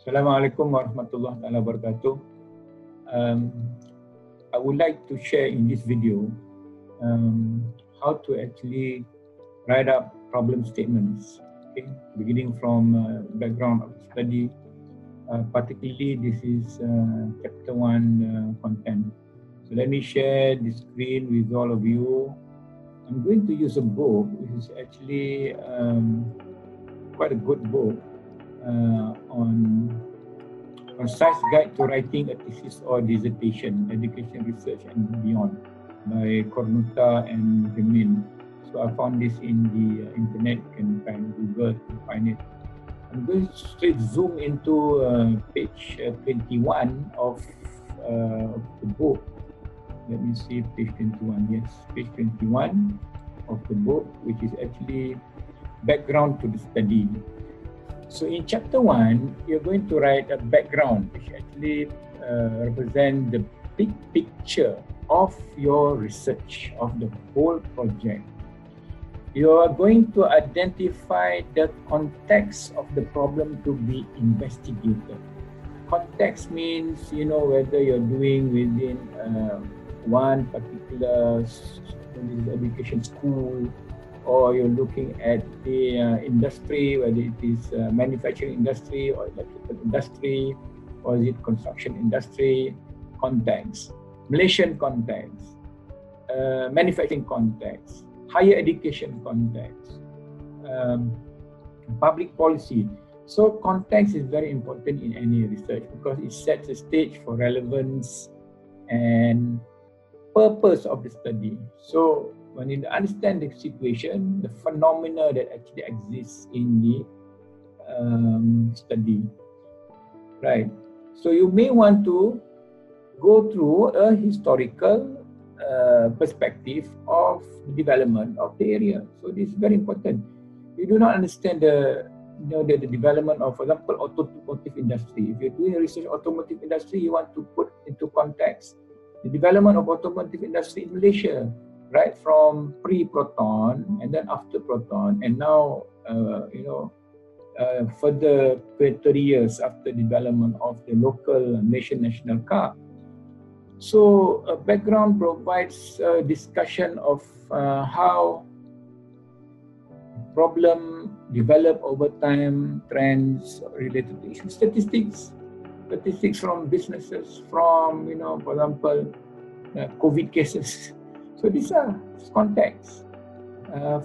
Assalamualaikum warahmatullahi wabarakatuh. I would like to share in this video how to actually write up problem statements, okay? Beginning from background of study. Particularly, this is chapter 1 content. So let me share the screen with all of you. I'm going to use a book, which is actually quite a good book on Concise Guide to Writing a Thesis or Dissertation, Education, Research and Beyond by Cornuta and Gemin. So I found this in the internet. You can find Google to find it. I'm going to straight zoom into page 21 of the book. Let me see, page 21. Yes, page 21 of the book, which is actually background to the study. So in chapter 1, you're going to write a background, which actually represents the big picture of your research, of the whole project. You are going to identify the context of the problem to be investigated. Context means, whether you're doing within one particular education school, or you're looking at the industry, whether it is manufacturing industry or electrical industry, or is it construction industry. Context, Malaysian context, manufacturing context, higher education context, public policy. So context is very important in any research because it sets a stage for relevance and purpose of the study. So when you understand the situation, the phenomena that actually exists in the study, right? So you may want to go through a historical perspective of the development of the area. So this is very important. You do not understand the development of, for example, automotive industry. If you're doing research automotive industry, you want to put into context the development of automotive industry in Malaysia, right from pre-proton and then after proton, and now further 30 years after development of the local Malaysian national car. So a background provides a discussion of how problem develop over time, trends related to issues, statistics from businesses, from for example, COVID cases. So these are context.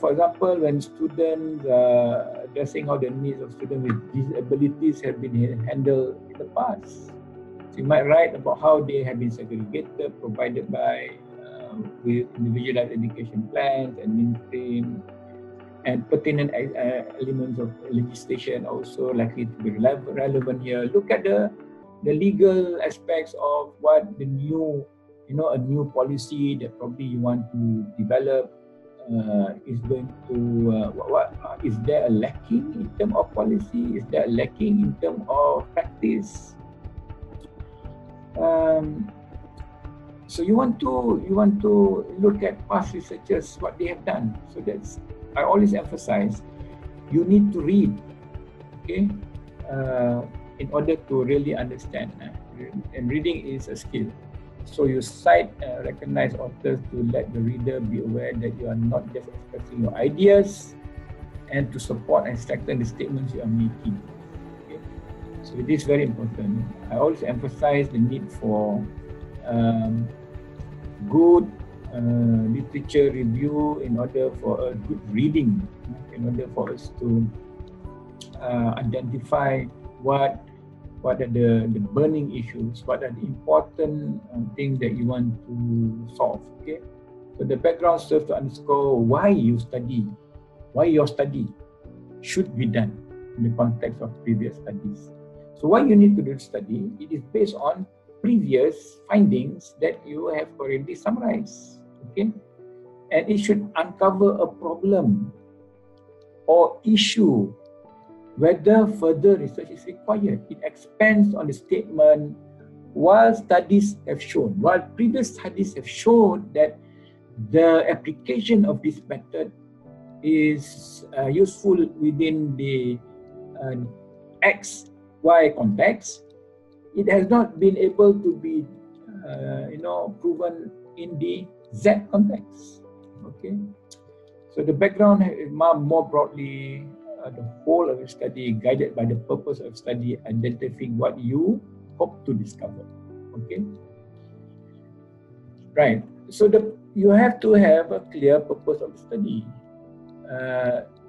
For example, when students addressing how the needs of students with disabilities have been handled in the past. So you might write about how they have been segregated, provided by with individualized education plans and mainstream, and pertinent elements of legislation also likely to be relevant here. Look at the legal aspects of what the new, a new policy that probably you want to develop is going to, is there a lacking in terms of policy? Is there a lacking in terms of practice? So you want to look at past researchers, what they have done. So that's, I always emphasize, you need to read, okay, in order to really understand. And reading is a skill. So you cite recognized authors to let the reader be aware that you are not just expressing your ideas, and to support and strengthen the statements you are making. Okay? So it is very important. I always emphasize the need for good literature review in order for a good reading, in order for us to identify what are the burning issues, what are the important things that you want to solve. Okay, so the background serves to underscore why your study should be done in the context of previous studies. So why you need to do the study? It is based on previous findings that you have already summarized. Okay, and it should uncover a problem or issue, whether further research is required. It expands on the statement, while previous studies have shown that the application of this method is useful within the X, Y context, it has not been able to be, proven in the Z context. Okay, so the background is more broadly the whole of the study guided by the purpose of study, identifying what you hope to discover. Okay, right. So you have to have a clear purpose of the study.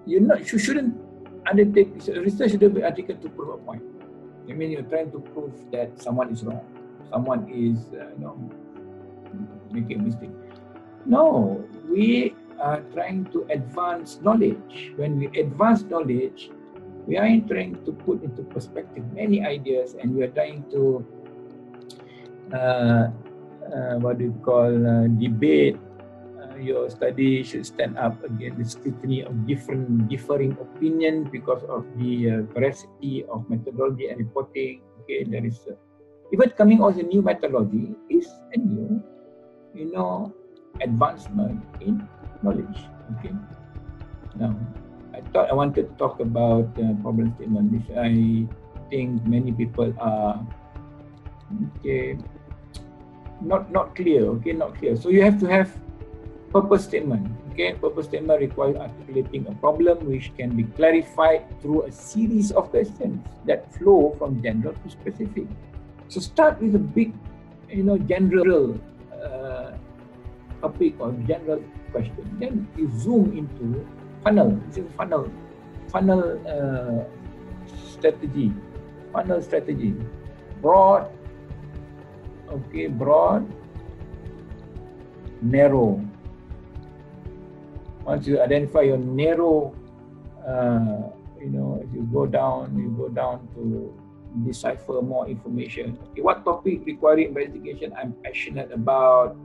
You shouldn't undertake research. Shouldn't be undertaken to prove a point. I mean, you're trying to prove that someone is wrong, someone is making a mistake. No, we are trying to advance knowledge. When we advance knowledge, we are trying to put into perspective many ideas, and we are trying to debate. Your study should stand up against the scrutiny of differing opinion because of the veracity of methodology and reporting. Okay, there is even coming out with a new methodology is a new, advancement in knowledge. Okay. Now, I thought I wanted to talk about problem statement, which I think many people are not clear. Okay, not clear. So you have to have purpose statement. Okay, purpose statement requires articulating a problem which can be clarified through a series of questions that flow from general to specific. So start with a big, general topic or general question. Then you zoom into funnel. This is funnel strategy. Funnel strategy. Broad. Okay, broad, narrow. Once you identify your narrow, if you go down to decipher more information. Okay, what topic requiring investigation I'm passionate about?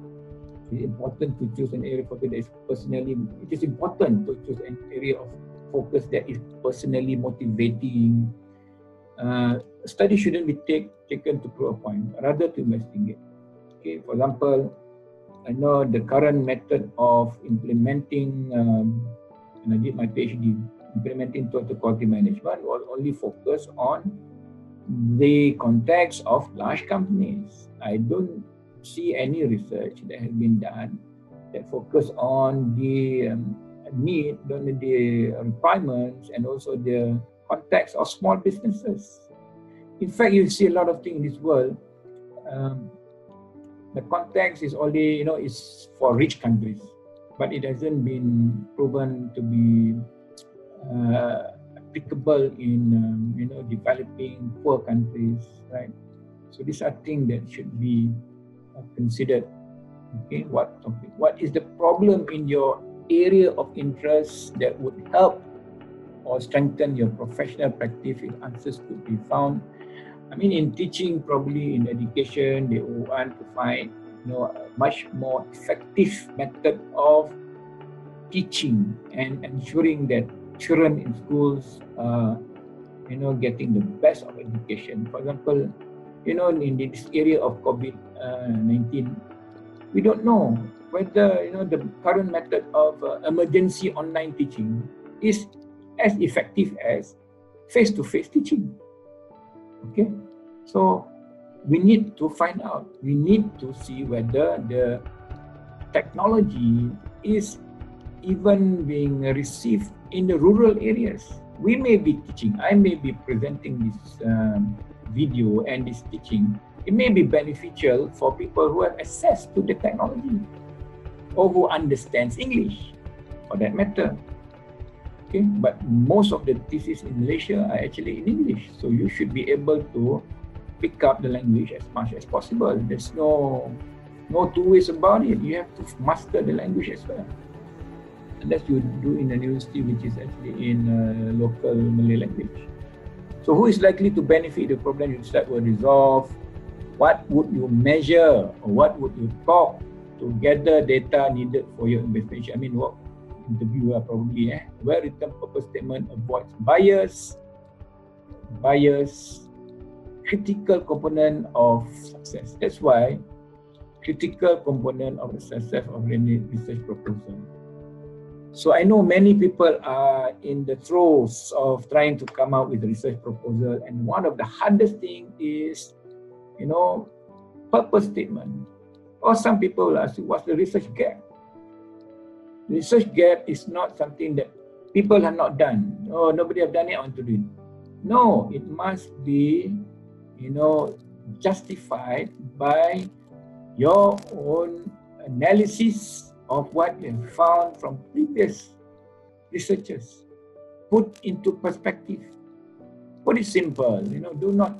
It's important to choose an area of focus that is personally. It is important to choose an area of focus that is personally motivating. Study shouldn't be taken to prove a point, rather to investigate. Okay, for example, I know the current method of implementing, and I did my PhD, implementing total quality management was only focused on the context of large companies. I don't see any research that has been done that focus on the need, the requirements, and also the context of small businesses. In fact, you see a lot of things in this world. The context is only, is for rich countries, but it hasn't been proven to be applicable in, developing poor countries, right? So these are things that should be considered. Okay, what is the problem in your area of interest that would help or strengthen your professional practice if answers could be found? I mean, in teaching, probably in education, they want to find, a much more effective method of teaching and ensuring that children in schools are, getting the best of education. For example, in this area of COVID-19, we don't know whether, the current method of emergency online teaching is as effective as face-to-face teaching. Okay, so we need to find out. We need to see whether the technology is even being received in the rural areas. We may be teaching. I may be presenting this video and this teaching. It may be beneficial for people who have access to the technology or who understands English, for that matter. Okay, but most of the theses in Malaysia are actually in English, so you should be able to pick up the language as much as possible. There's no two ways about it. You have to master the language as well, unless you do in a university which is actually in local Malay language. So who is likely to benefit the problem you start will resolve? What would you measure, or what would you talk to gather data needed for your investigation? I mean, what interviewer probably, well-written purpose statement avoids bias, critical component of success. That's why critical component of the success of any research proposal. So I know many people are in the throes of trying to come up with a research proposal, and one of the hardest thing is, purpose statement. Or some people will ask you, what's the research gap? The research gap is not something that people have not done. Oh, nobody have done it, I want to do it. No, it must be, justified by your own analysis of what you have found from previous researchers. Put into perspective. Put it simple. Do not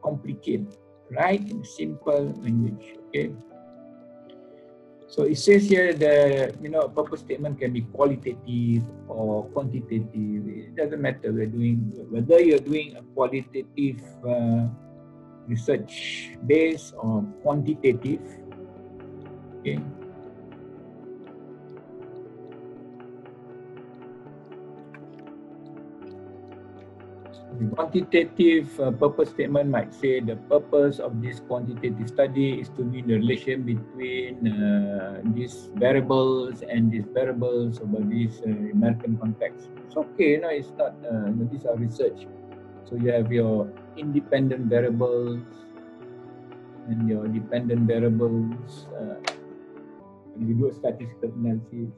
complicate. Write in simple language. Okay. So it says here that a purpose statement can be qualitative or quantitative. It doesn't matter whether you're doing a qualitative research based or quantitative. Okay. The quantitative purpose statement might say the purpose of this quantitative study is to be the relation between these variables and these variables about this American context. It's okay, it's not, these are research. So you have your independent variables and your dependent variables. And you do a statistical analysis.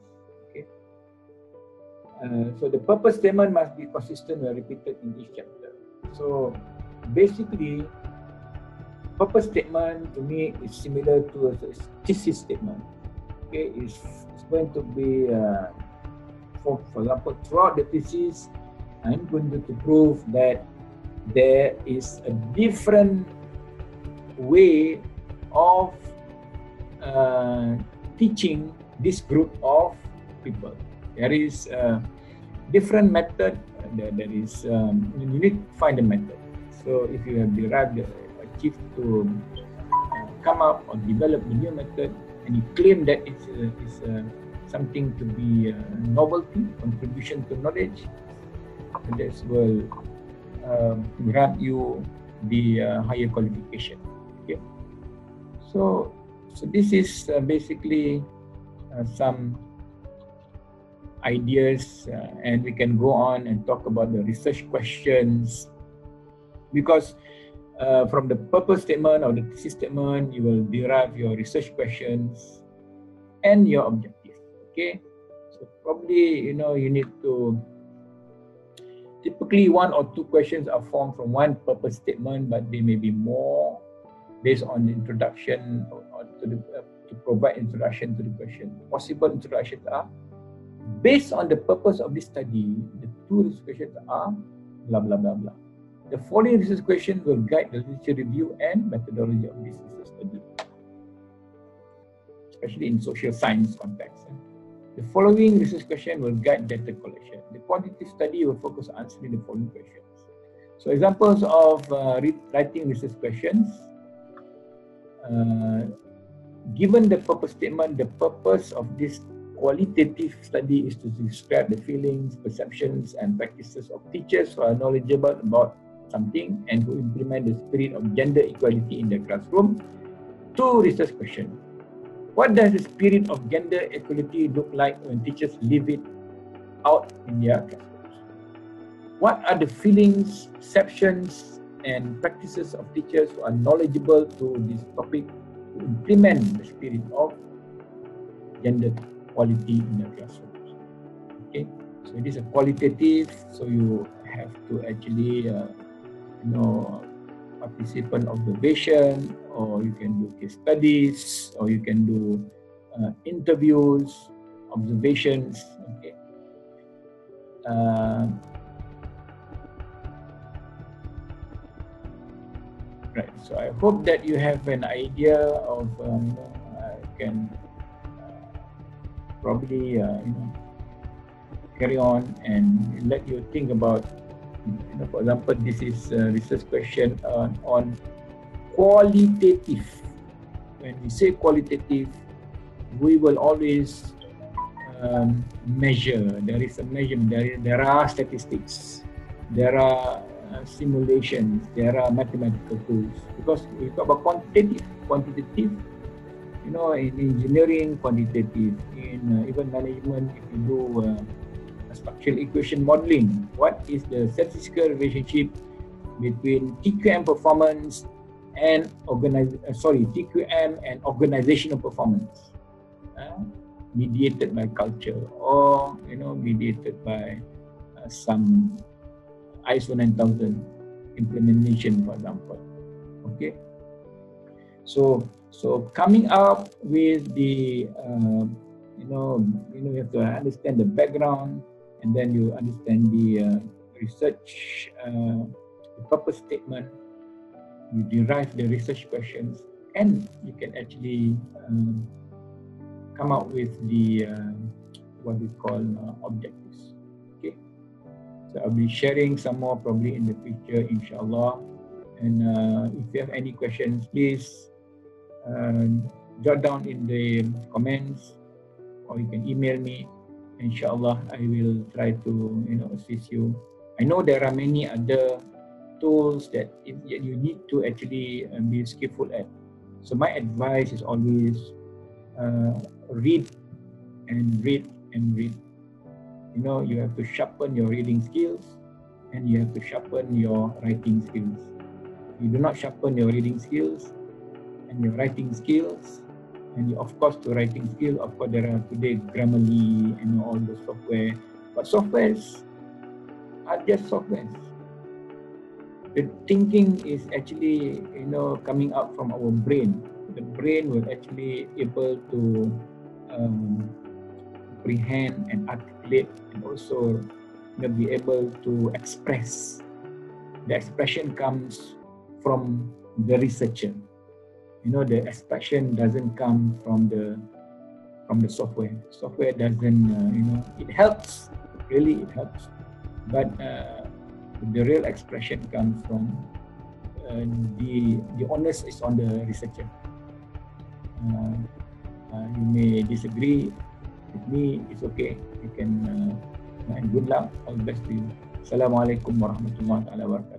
So the purpose statement must be consistent and repeated in each chapter. So basically, purpose statement to me is similar to a thesis statement. Okay, it's going to be, for example, throughout the thesis, I'm going to prove that there is a different way of teaching this group of people. There is a different method. There is you need to find a method. So if you have achieved to come up or develop a new method, and you claim that it's something to be a novelty, contribution to knowledge, that will grant you the higher qualification. Okay. So this is basically some ideas, and we can go on and talk about the research questions, because from the purpose statement or the thesis statement, you will derive your research questions and your objectives. Okay, so probably you need to, typically 1 or 2 questions are formed from one purpose statement, but they may be more based on the introduction or to provide introduction to the question. Possible introductions are, based on the purpose of this study, the 2 research questions are blah blah blah blah. The following research question will guide the literature review and methodology of this research study, especially in social science context. The following research question will guide data collection. The quantitative study will focus on answering the following questions. So examples of writing research questions. Given the purpose statement, the purpose of this qualitative study is to describe the feelings, perceptions, and practices of teachers who are knowledgeable about something and who implement the spirit of gender equality in the classroom. 2 research questions. What does the spirit of gender equality look like when teachers live it out in their classrooms? What are the feelings, perceptions, and practices of teachers who are knowledgeable to this topic to implement the spirit of gender equality in the classrooms? Okay, so it is a qualitative, so you have to actually participant observation, or you can do case studies, or you can do interviews, observations. Okay. Right. So I hope that you have an idea of can probably carry on and let you think about. For example, this is a research question on qualitative. When we say qualitative, we will always measure. There is a measurement. There are statistics. There are simulations. There are mathematical tools. Because we talk about quantitative, you know, in engineering, quantitative, in even management, if you do structural equation modeling, what is the statistical relationship between TQM performance and TQM and organizational performance, mediated by culture, or you know, mediated by some ISO 9000 implementation, for example. Okay, so coming up with the you have to understand the background, and then you understand the research, the purpose statement. You derive the research questions, and you can actually come up with the what we call objectives. Okay, so I'll be sharing some more probably in the future, inshallah. And if you have any questions, please jot down in the comments, or you can email me. Inshallah, I will try to assist you. I know there are many other tools that you need to actually be skillful at. So my advice is always read and read and read. You know, you have to sharpen your reading skills, and you have to sharpen your writing skills. You do not sharpen your reading skills and your writing skills, and of course the writing skill, of course there are today Grammarly and all the software, but softwares are just softwares. The thinking is actually coming out from our brain. The brain will actually able to comprehend and articulate, and also be able to express. The expression comes from the researcher. The expression doesn't come from the software. Software doesn't, it helps, really it helps, but the real expression comes from the onus is on the researcher. You may disagree with me, it's okay. You can, and good luck, all the best to you. Assalamualaikum warahmatullahi wabarakatuh.